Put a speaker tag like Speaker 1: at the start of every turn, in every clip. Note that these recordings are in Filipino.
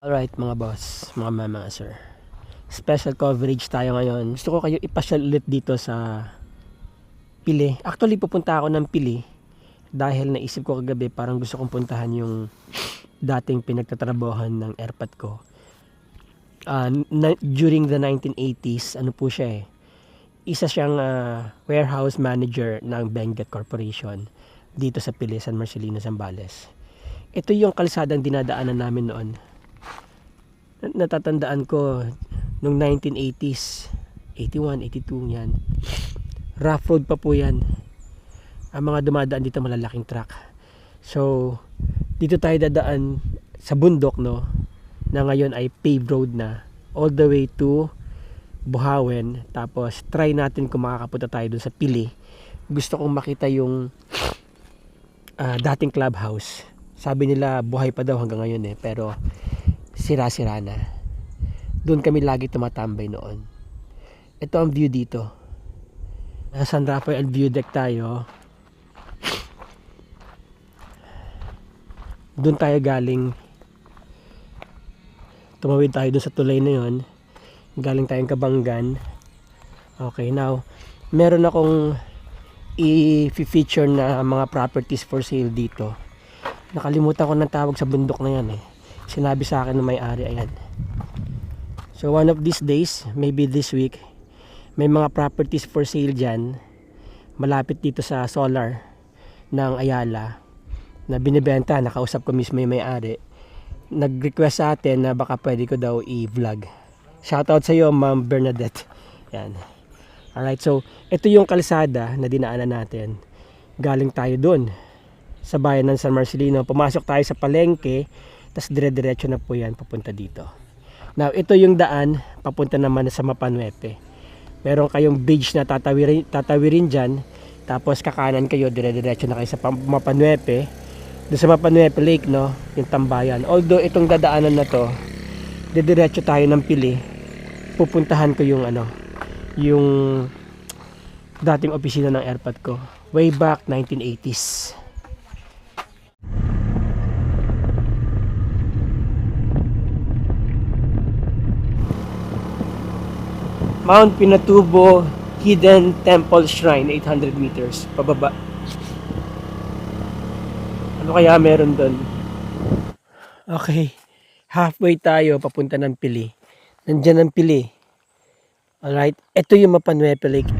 Speaker 1: Alright mga boss, mga mama, sir. Special coverage tayo ngayon. Gusto ko kayo ipasyal ulit dito sa Pili. Actually, pupunta ako ng Pili dahil naisip ko kagabi parang gusto kong puntahan yung dating pinagtatrabahohan ng airpot ko. During the 1980s, ano po siya eh. Isa siyang warehouse manager ng Benguet Corporation dito sa Pili, San Marcelino, Zambales. Ito yung kalsadang dinadaanan namin noon. Natatandaan ko nung 1980s, 81, 82 yan. Rough road pa po yan. Ang mga dumadaan dito malalaking truck. So, dito tayo dadaan sa bundok, no, na ngayon ay paved road na all the way to Buhawen. Tapos try natin kung makakapunta tayo dun sa Pili. Gusto kong makita yung dating clubhouse. Sabi nila buhay pa daw hanggang ngayon eh, pero sira-sira na. Doon kami lagi tumatambay noon. Ito ang view dito. Nasa San Rafael view deck tayo. Doon tayo galing. Tumawid tayo doon sa tulay na yon. Galing tayong Kabanggan. Okay, now meron akong i-feature na mga properties for sale dito. Nakalimutan ko ng tawag sa bundok na yan eh. Sinabi sa akin ng may-ari, ayan. So one of these days, maybe this week, may mga properties for sale dyan malapit dito sa solar ng Ayala na binibenta. Nakausap ko mismo yung may-ari. Nag-request sa atin na baka pwede ko daw i-vlog. Shoutout sa iyo, Ma'am Bernadette. Yan. Alright, so ito yung kalsada na dinaanan natin. Galing tayo dun sa bayan ng San Marcelino. Pumasok tayo sa palengke, tas dire-diretso na po yan papunta dito. Now, ito yung daan papunta naman sa Mapanuepe. Meron kayong bridge na tatawirin dyan, tapos kakanan kayo, dire-diretso na kayo sa Mapanuepe. Doon sa Mapanuepe Lake, no, yung tambayan. Although itong dadaanan na to, dire-diretso tayo ng Pili. Pupuntahan ko yung yung dating opisina ng airpot ko. Way back 1980s. Mount Pinatubo Hidden Temple Shrine, 800 meters pababa. Ano kaya meron doon? Okay, halfway tayo papunta ng Pili. Nandiyan ang Pili. Alright, ito yung Mapanuepe Lake.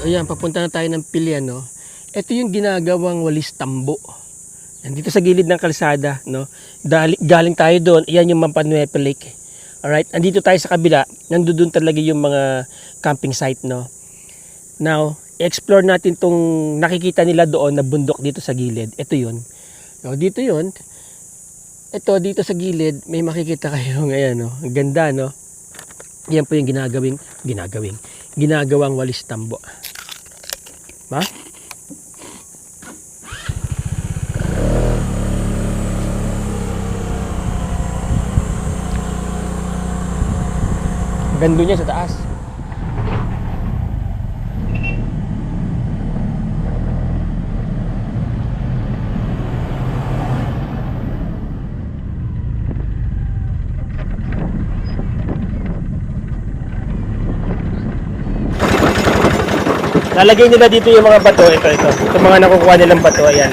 Speaker 1: Ayan, papunta na tayo ng Pili, no. Ito yung ginagawang walis tambo. Dito sa gilid ng kalsada, no. Galing tayo doon, ayan yung Mapanuepe Lake. Alright, andito tayo sa kabila. Nandoon talaga yung mga camping site, no. Now, explore natin tong nakikita nila doon na bundok dito sa gilid. Ito yun. No, dito yun. Ito, dito sa gilid, may makikita kayo ngayon, no. Ang ganda, no. Yan po yung ginagawang walis tambo. Ha? Ganda niya sa taas. Lalagay nila dito yung mga bato. Ito. Itong mga nakukuha nilang bato. Ayan.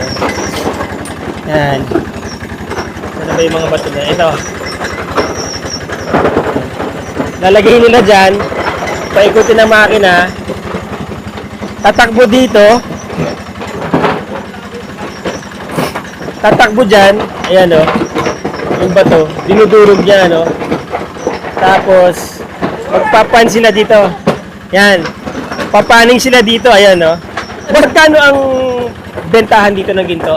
Speaker 1: Ayan. Ano ba yung mga bato na? Ito. Lalagay nila dyan. Paikutin ng makina. Tatakbo dito. Tatakbo dyan. Ayan o. Yung bato. Dinudurog niya. Tapos, magpapan sila dito. Yan. Papaning sila dito, ayan, no. Magkano ang bentahan dito ng ginto?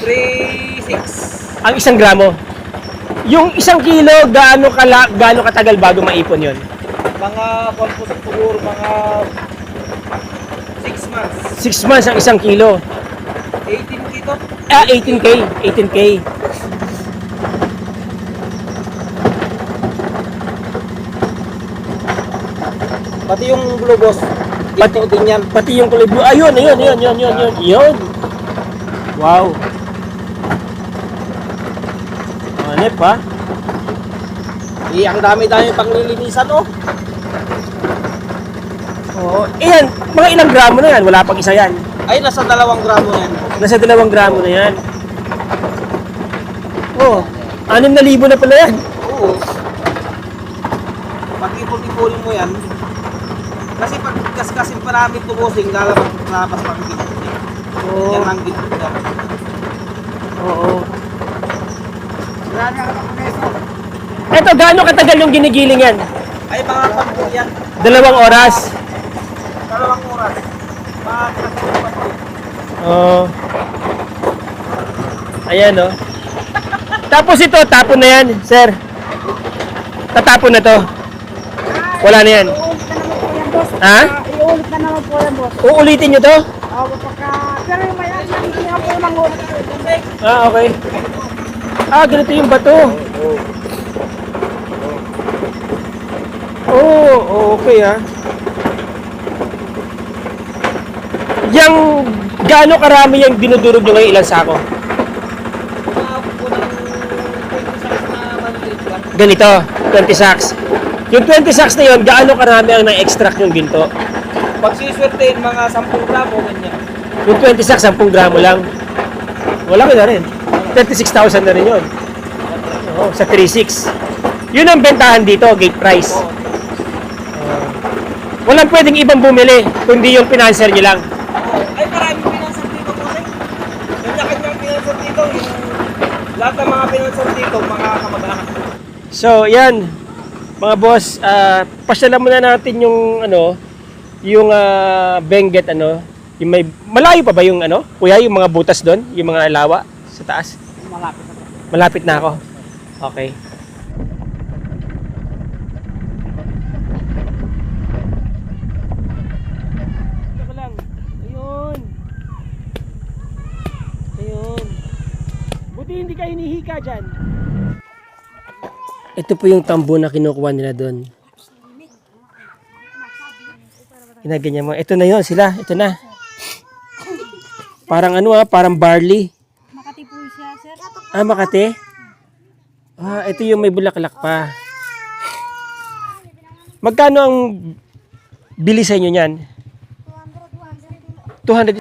Speaker 2: 3.6.
Speaker 1: Ang 1 gramo. Yung 1 kilo, gaano katagal bago maipon yon?
Speaker 2: Mga siguro mga 6 months.
Speaker 1: 6 months ang 1 kilo.
Speaker 2: 18 dito.
Speaker 1: 18K. 18K.
Speaker 2: Pati yung globos. Dito din yan.
Speaker 1: Pati yung kulay blue. Ayun. Yun. Wow. Hanep ha?
Speaker 2: Ang dami-dami panglilinisan oh.
Speaker 1: Oo. Yan, mga ilang gramo na yan? Wala pang isa yan.
Speaker 2: Ay, nasa 2 gramo yan.
Speaker 1: Nasa 2 gramo na yan. Oo. 6,000 na pala yan.
Speaker 2: Oo. Pag ipon-iponin mo yan, kasi pag kaskasin pa namin tubusing, lalabas pang dito.
Speaker 1: Oo.
Speaker 2: Yan ang dito.
Speaker 1: Oo. Eto, gaano katagal yung ginigiling yan?
Speaker 2: Ay, mga pampo yan.
Speaker 1: 2 oras.
Speaker 2: 2 oras. Mga pampo.
Speaker 1: Oo. Ayan, oh. Tapos ito, tapon na yan, sir. Tatapon na to. Wala na yan. Ha?
Speaker 3: Iulit na naman po yan, boss.
Speaker 1: Uulitin nyo to?
Speaker 3: Pero yung may hindi nga po lang ulit.
Speaker 1: Okay. Ganito yung bato. Okay Yang gaano karami yung dinudurog nyo ngayon, ilang sako? Ganito, 20 sacks. Yung 20 sacks na yun, gaano karami ang na-extract yung ginto?
Speaker 2: Pag siswertein, mga 10 gramo, ganyan.
Speaker 1: Yung 20 sacks, 10 gramo lang. Wala na rin. 36,000 na rin yun. Sa 3.6. Yun ang bentahan dito, gate price. Walang pwedeng ibang bumili, kundi yung pinanser nyo lang.
Speaker 2: Ay, maraming pinanser dito po. Kanya-kanyang pinanser dito. Lahat ng mga pinanser dito, mga kamag-anak.
Speaker 1: So, yan. Mga boss, pasyalan muna natin yung yung Benguet yung may malayo pa ba yung kuya, yung mga butas doon, yung mga lawa sa taas?
Speaker 2: Malapit na po.
Speaker 1: Malapit na ako. Okay. Ito lang. Ayun. Buti hindi ka hinihika dyan. Ito po yung tambo na kinukuha nila doon. Ginaganyan mo. Ito na yon sila. Ito na. Parang parang barley.
Speaker 3: Makati po siya, sir.
Speaker 1: Makati? Ito yung may bulaklak pa. Magkano ang bili sa inyo niyan? 200.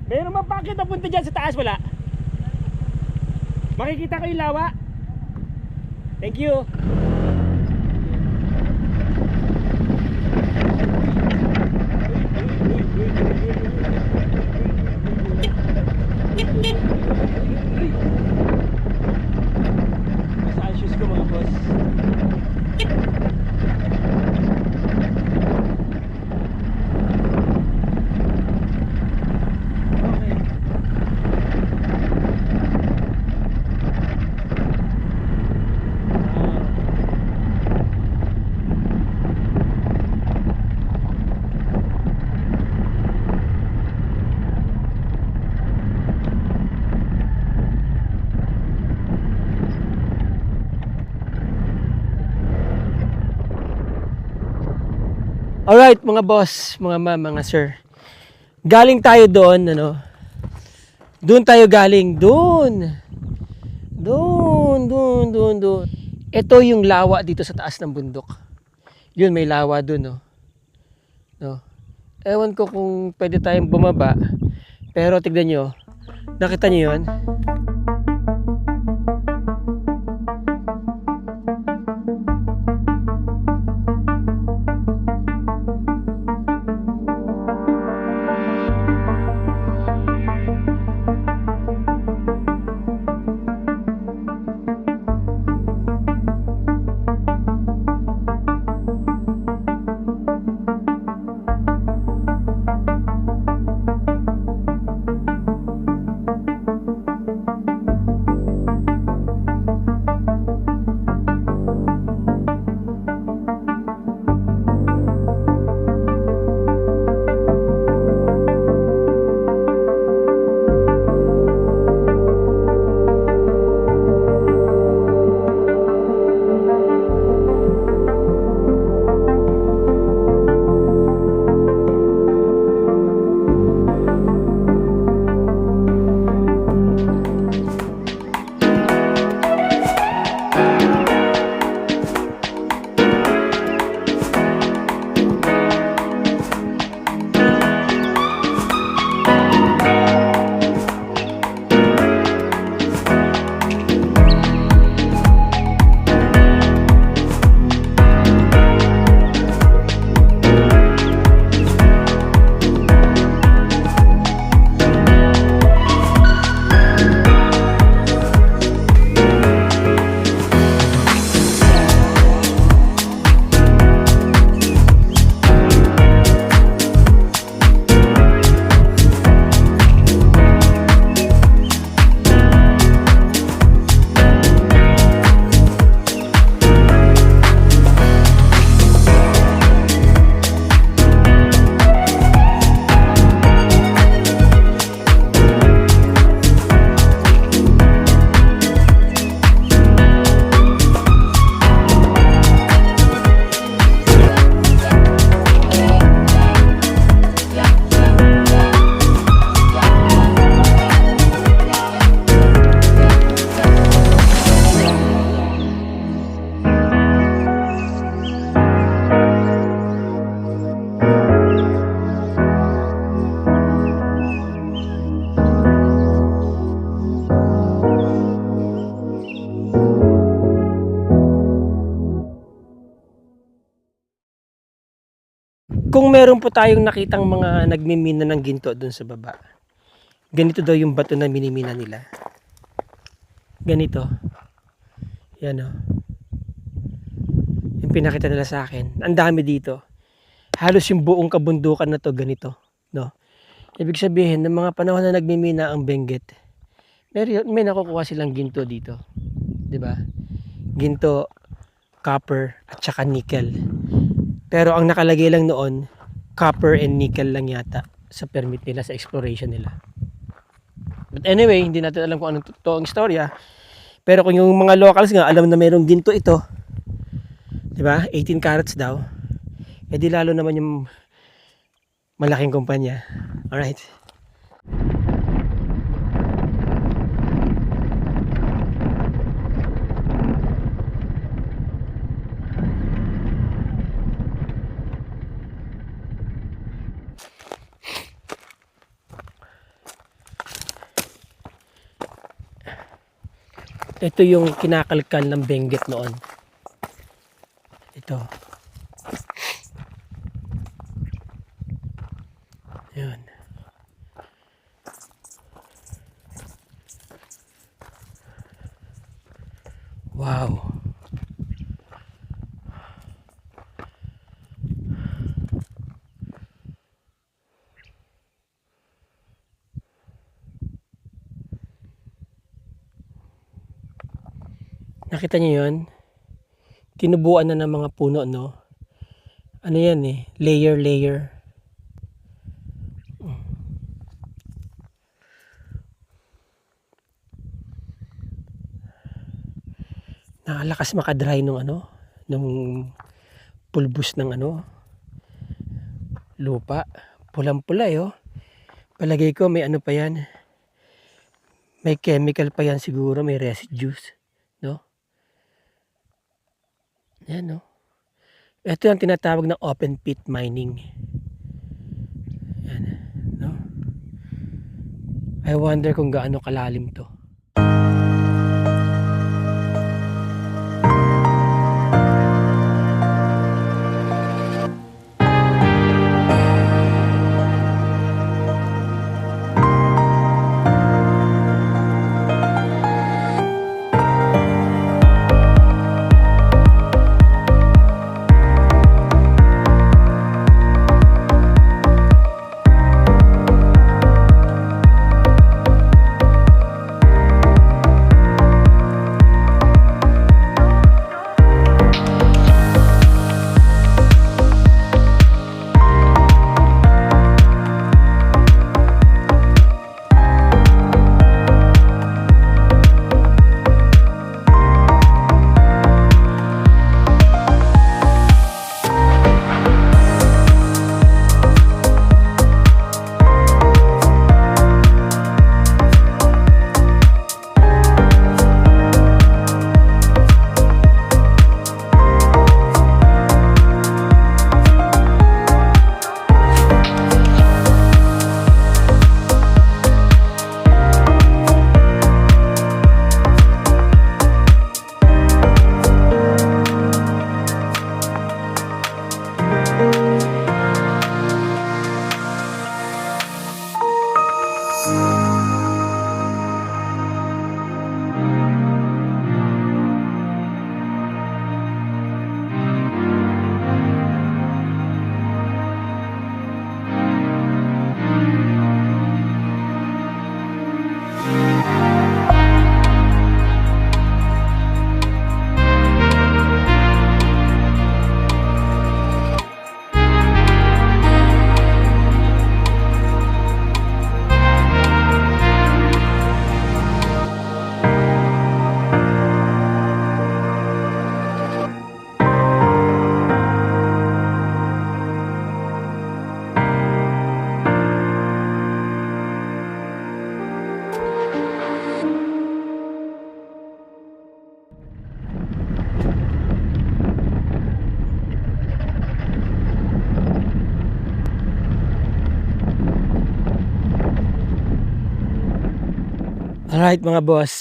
Speaker 1: Meron ba bakit napunta dyan sa taas? Wala. Makikita ko yung lawa. Thank you. Nasa shoes ko mga boss. Alright, mga boss, mga ma'am, mga sir. Galing tayo doon, Doon tayo galing, doon. Ito yung lawa dito sa taas ng bundok. Yun, may lawa doon, no. Ewan ko kung pwede tayong bumaba. Pero tignan nyo. Nakita nyo yun? meron po tayong nakitang mga nagmimina ng ginto doon sa baba. Ganito daw yung bato na minimina nila. Ganito. Yan o. Yung pinakita nila sa akin. Ang dami dito. Halos yung buong kabundukan na to ganito. No? Ibig sabihin, ng mga panahon na nagmimina ang Benguet, may nakukuha silang ginto dito. 'Di ba? Ginto, copper, at saka nickel. Pero ang nakalagay lang noon, copper and nickel lang yata sa permit nila, sa exploration nila. But anyway, hindi natin alam kung anong totoong istorya. Pero kung yung mga locals nga alam na mayroong ginto ito, 'di ba? 18 carats daw. Eh di lalo naman yung malaking kumpanya. Alright. Ito yung kinakalkal ng Benguet noon. Ito. Yan. Wow. Nakita niyo yun? Tinubuan na ng mga puno, no? Ano yan eh? Layer. Nakalakas makadry nung nung pulbos ng lupa. Pulang-pula oh. Palagay ko may pa yan. May chemical pa yan siguro, may residues, no? Yan, no? Ito yung tinatawag na open pit mining. Yan, no? I wonder kung gaano kalalim to. Alright mga boss,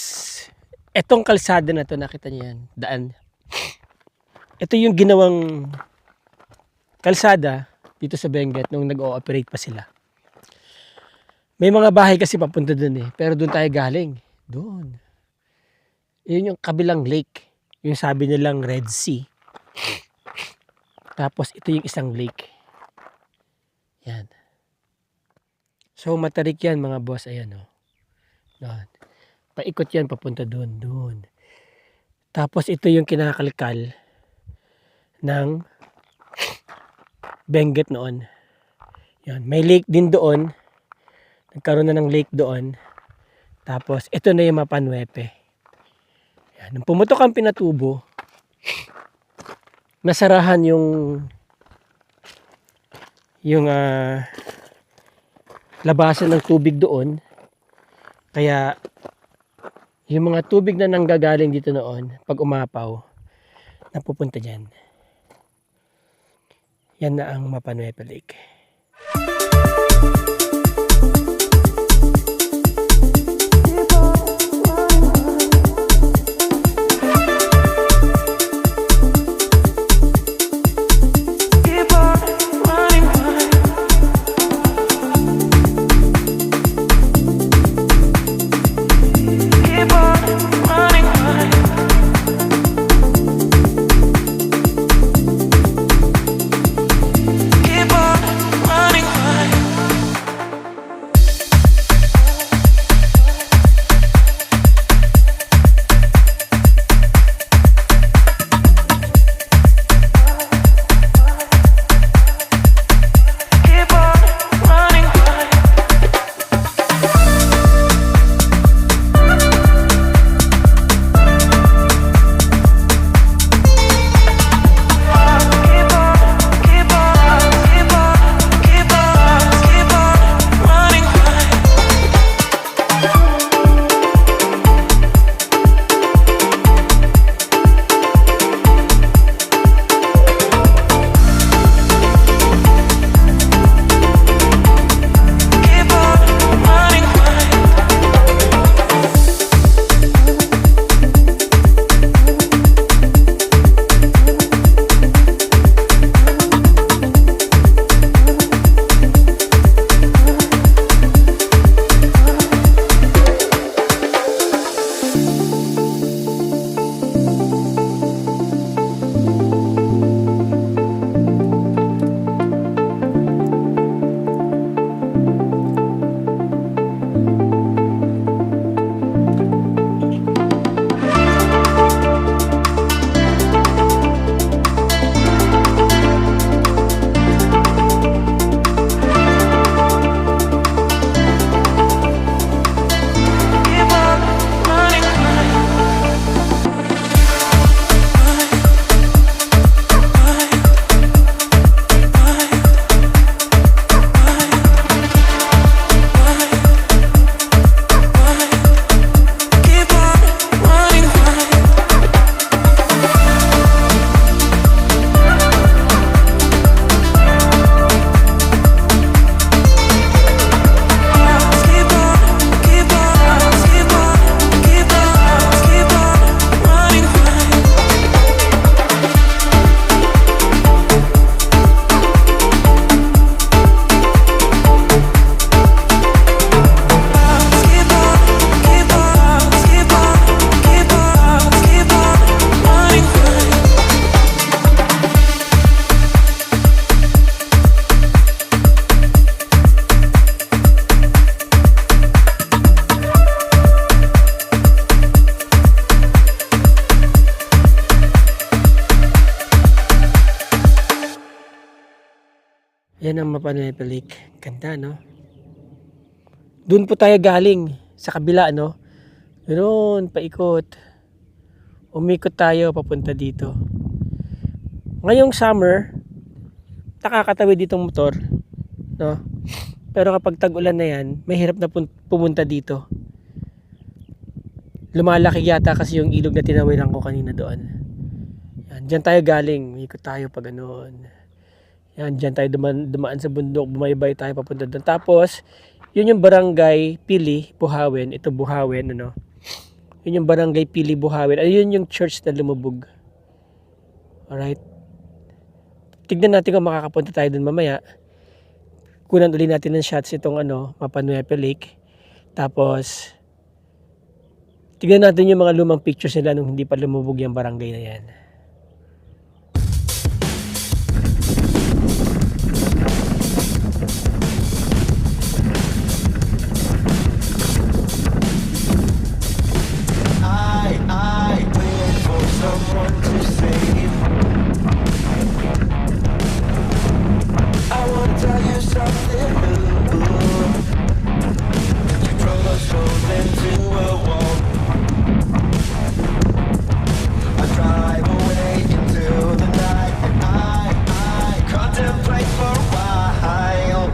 Speaker 1: etong kalsada na to, nakita niyo yan, daan. Ito yung ginawang kalsada dito sa Benguet nung nag-ooperate pa sila. May mga bahay kasi papunta dun eh. Pero dun tayo galing. Dun. Yun yung kabilang lake. Yung sabi nilang Red Sea. Tapos ito yung isang lake. Yan. So matarik yan mga boss. Ayan o. Doon. Paikot yan papunta dun. Dun. Tapos ito yung kinakalkal ng Benguet noon. Yan. May lake din doon. Nagkaroon na ng lake doon. Tapos ito na yung Mapanuepe. Yan. Nung pumutok ang Pinatubo, nasarahan yung labasan ng tubig doon. Kaya yung mga tubig na nanggagaling dito noon, pag umapaw, napupunta dyan. Yan na ang Mapanuepe Lake. Yan ang Mapanuepe Lake. Ganda, no? Doon po tayo galing. Sa kabila, no? Doon, paikot. Umikot tayo papunta dito. Ngayong summer, nakakatawid ditong motor. No? Pero kapag tag-ulan na yan, mahirap na pumunta dito. Lumalaki yata kasi yung ilog na tinawiran ko kanina doon. Yan, dyan tayo galing. Umikot tayo pag ganoon. Yan, dyan tayo dumaan sa bundok, bumaybay tayo papunta doon. Tapos, yun yung barangay Pili, Buhawen. Ito Buhawen, ano. Yun yung barangay Pili, Buhawen. Ayun yung church na lumubog. Alright. tignan natin kung makakapunta tayo dun mamaya. Kunan uli natin ng shots itong Mapa Nuevo Lake. Tapos, tignan natin yung mga lumang pictures nila nung hindi pa lumubog yung barangay na yan.
Speaker 4: I wait for someone to save. I want to tell you something new. You drove us both into a wall. I drive away into the night, and I contemplate for a while.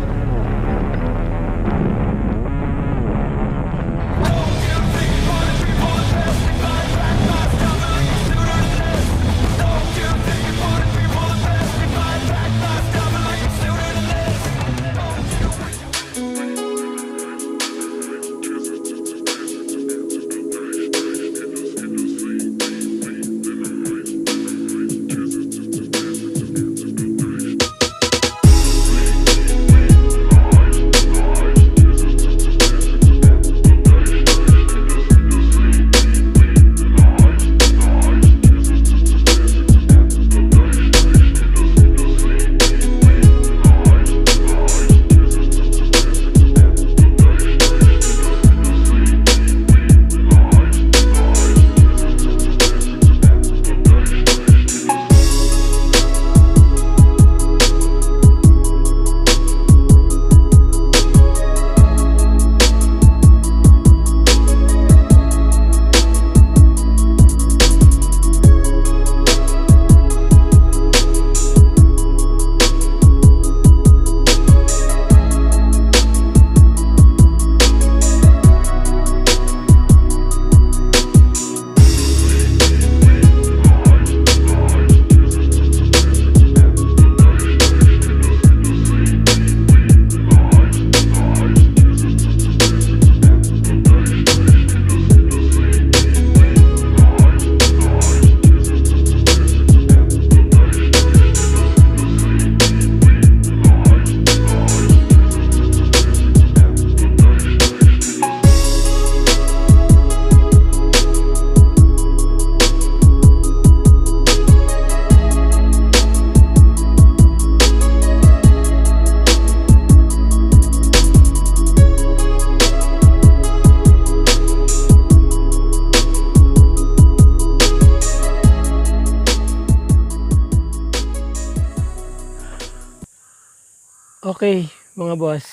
Speaker 1: Okay, mga boss.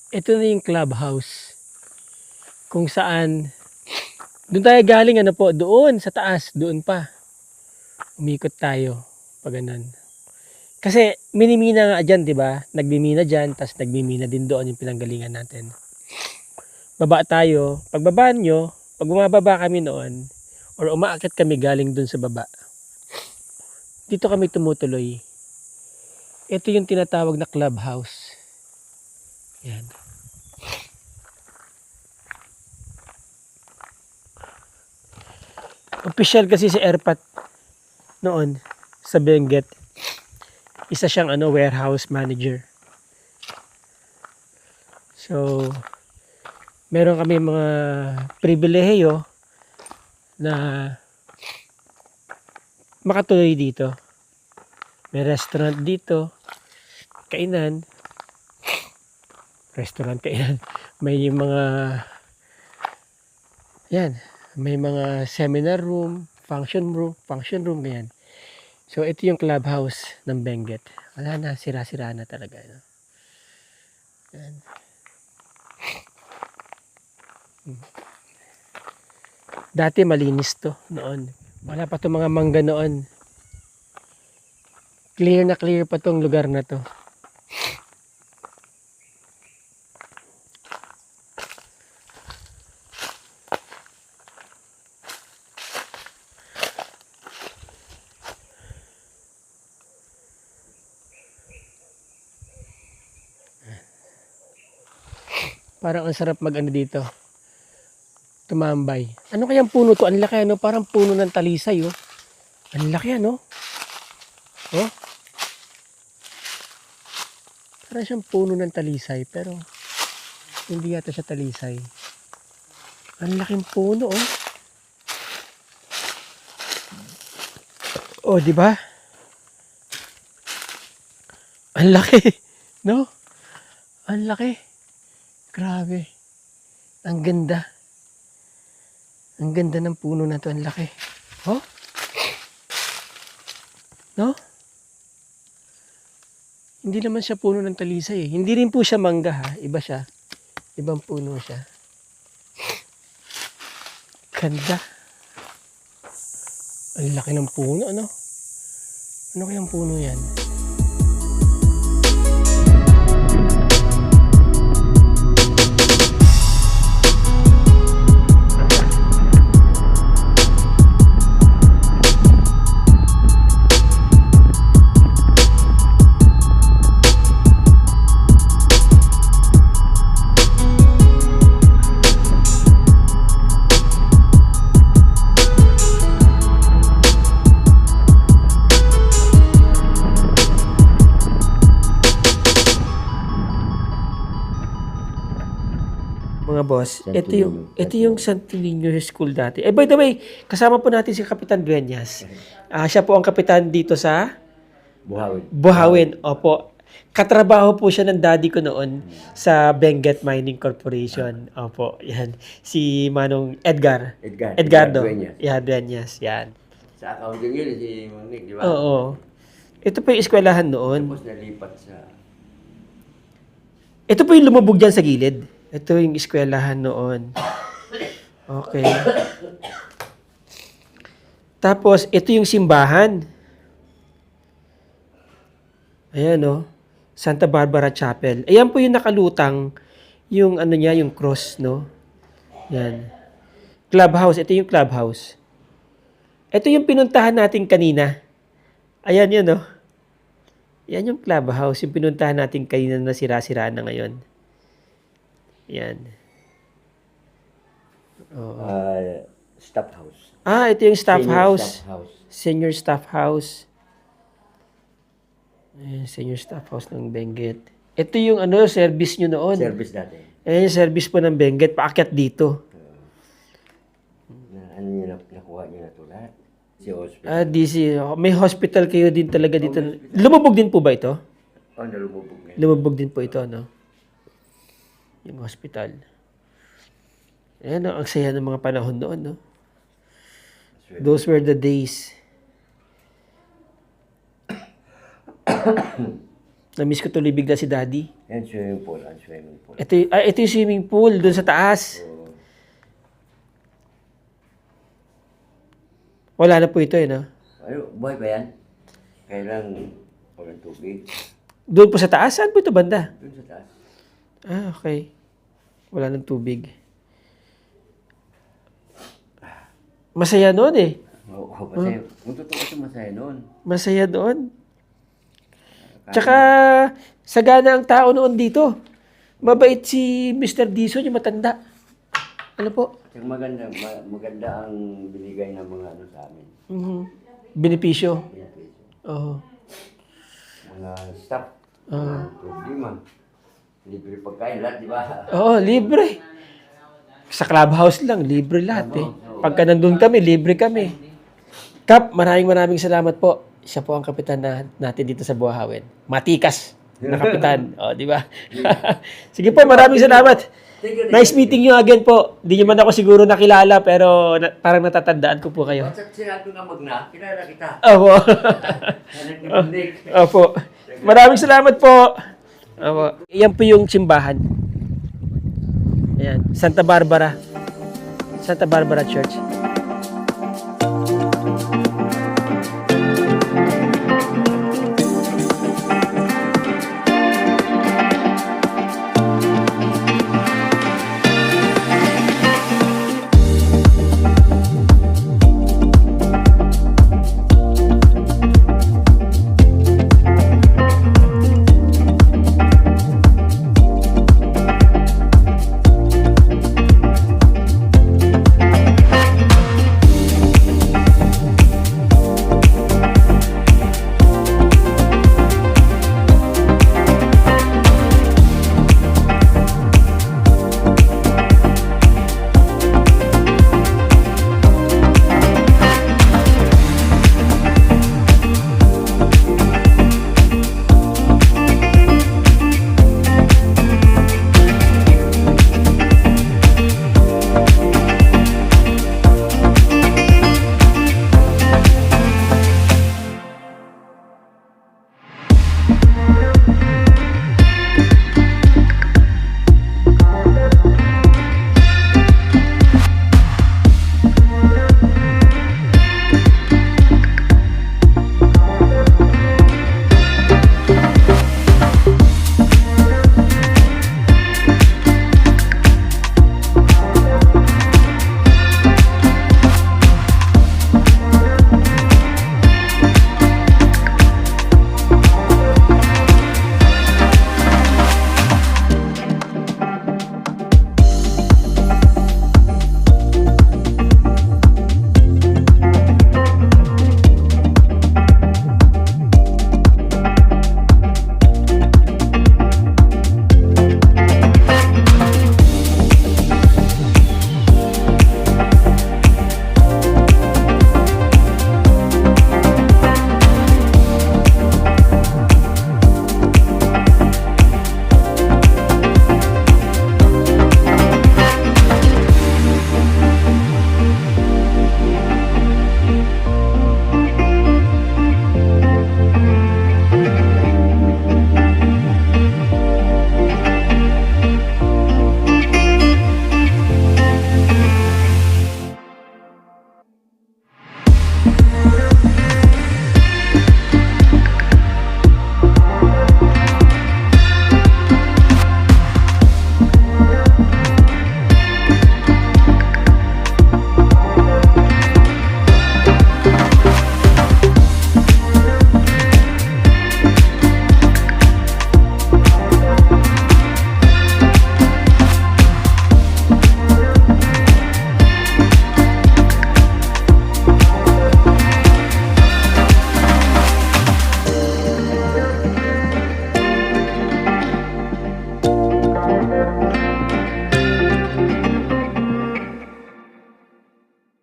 Speaker 1: Ito na yung clubhouse. Kung saan, doon tayo galing, doon sa taas, doon pa. Umikot tayo, pag ganun. Kasi, minimina nga dyan, di ba? Nagmimina dyan, tas nagmimina din doon yung pinanggalingan natin. Baba tayo. Pagbaba nyo, pag bumababa kami noon, or umaakit kami galing doon sa baba, dito kami tumutuloy. Ito yung tinatawag na clubhouse. Yan. Official kasi si Airpat noon sa Benguet. Isa siyang warehouse manager. So, meron kami mga pribilehiyo na makatuloy dito. May restaurant dito, kainan, kainan. May mga, may mga seminar room, function room, ganyan. So, ito yung clubhouse ng Benguet. Wala na, sira-sira na talaga. Yan. Dati malinis to noon. Wala pa itong mga mangga noon. Clear na clear pa tong lugar na to. Parang ang sarap dito. Tumambay. Ano kayang puno to? Ang laki, parang puno ng talisay, oh. Ang laki, Oh. Parang siyang puno ng talisay, pero hindi yata siya talisay. Ang laking puno, oh. Oh, di ba? Ang laki, no? Ang laki. Grabe. Ang ganda. Ang ganda ng puno na to, ang laki. Oh? No? Hindi naman siya puno ng talisay eh. Hindi rin po siya mangga ha. Iba siya. Ibang puno siya. Ganda. Ang laki ng puno, ano? Ano kayang puno yan? Mga boss, ito yung Santo Niño School dati. By the way, kasama po natin si Kapitan Dueñas. Siya po ang kapitan dito sa Buhawin. Opo. Katrabaho po siya ng daddy ko noon sa Benguet Mining Corporation. Opo, yan. Si Manong Edgardo.
Speaker 5: Dueñas.
Speaker 1: Yan, Dueñas. Yan.
Speaker 5: Sa accounting yun, si Mang Nick, di ba?
Speaker 1: Oo. Ito po yung eskwelahan noon.
Speaker 5: Tapos nalipat sa...
Speaker 1: Ito po yung lumubog dyan sa gilid. Ito yung eskwelahan noon. Okay. Tapos, ito yung simbahan. Ayan, oh. Santa Barbara Chapel. Ayan po yung nakalutang, yung ano niya, yung cross, no? Yan. Clubhouse. Ito yung clubhouse. Ito yung pinuntahan natin kanina. Ayan yun, oh. Yan yung clubhouse. Yung pinuntahan natin kanina na sira-sira na ngayon. Yan. Oo.
Speaker 5: Staff house.
Speaker 1: Ito yung staff
Speaker 5: Senior
Speaker 1: house.
Speaker 5: Staff house.
Speaker 1: Senior staff house. Ayan, senior staff house ng Benguet. Ito yung ano, service nyo noon.
Speaker 5: Service dati.
Speaker 1: Ayan yung service po ng Benguet. Paakyat dito.
Speaker 5: Ano nyo nakuha nyo na ito lahat? Si hospital.
Speaker 1: DC. May hospital kayo din talaga dito. Lumubog din po ba ito?
Speaker 5: Nalumubog na.
Speaker 1: Lumubog din po ito, no? Yung hospital. Ayan, ang saya ng mga panahon noon, no? Those were the days. Na-miss ko tuloy bigla si Daddy.
Speaker 5: Yan, swimming pool. Swimming pool.
Speaker 1: Ito yung swimming pool doon sa taas. Wala na po ito, eh, no?
Speaker 5: Buhay ba yan? Kailang walang tubig.
Speaker 1: Doon po sa taas? Saan po ito banda?
Speaker 5: Doon sa taas.
Speaker 1: Okay. Wala ng tubig. Masaya noon, eh.
Speaker 5: Oo, masaya. Kung totoo ito, masaya noon.
Speaker 1: Masaya doon. Tsaka, sagana ang tao noon dito. Mabait si Mr. Dison, yung matanda. Ano po?
Speaker 5: Tsaka maganda ang binigay ng mga ano sa amin.
Speaker 1: Benepisyo. Oo.
Speaker 5: Mga staff. Problema. Libre pagkain lahat, di ba?
Speaker 1: Oo, libre. Sa clubhouse lang, libre lahat eh. Pagka nandun kami, libre kami. Kap, maraming salamat po. Siya po ang kapitan natin dito sa Buhawin. Matikas na kapitan. O, di ba? Sige po, maraming salamat. Nice meeting you again po. Hindi nyo man ako siguro nakilala, pero parang natatandaan ko po kayo.
Speaker 5: At sinabi nga magna, kilala kita.
Speaker 1: Opo.
Speaker 5: Anak ni Nick.
Speaker 1: Opo. Maraming salamat po. Opo. Iyan po yung simbahan. Ayan. Santa Barbara Church.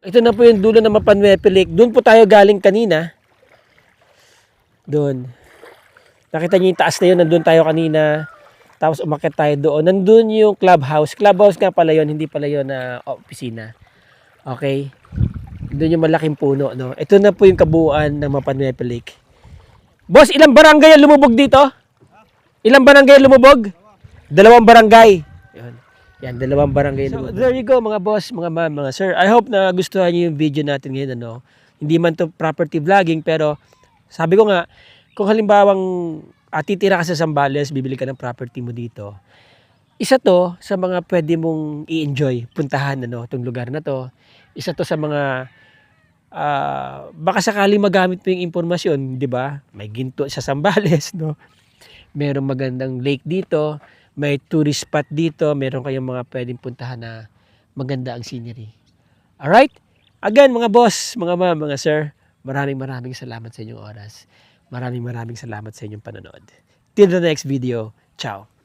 Speaker 1: Ito na po yung dulo ng Mapanuepe Lake. Doon po tayo galing kanina. Doon. Nakita niyo yung taas na yun. Nandun tayo kanina. Tapos umakyat tayo doon. Nandun yung clubhouse. Clubhouse nga pala yun. Hindi pala yun na opisina. Okay? Doon yung malaking puno. No? Ito na po yung kabuuan ng Mapanuepe Lake. Boss, ilang barangay ang lumubog dito? Ilang barangay ang lumubog? 2 barangay. Yun. Yan, 2 barangay. So, there you go mga boss, mga ma'am, mga sir. I hope na gustuhan niyo yung video natin ngayon. Ano? Hindi man to property vlogging, pero sabi ko nga, kung halimbawang titira ka sa Zambales, bibili ka ng property mo dito, isa to sa mga pwede mong i-enjoy, puntahan itong lugar na to. Isa to sa mga baka sakali magamit mo yung impormasyon, di ba? May ginto sa Zambales, no? Merong magandang lake dito, may tourist spot dito, meron kayong mga pwedeng puntahan na maganda ang scenery. Alright? Again, mga boss, mga ma'am, mga sir, maraming salamat sa inyong oras. Maraming salamat sa inyong panonood. Till the next video. Ciao.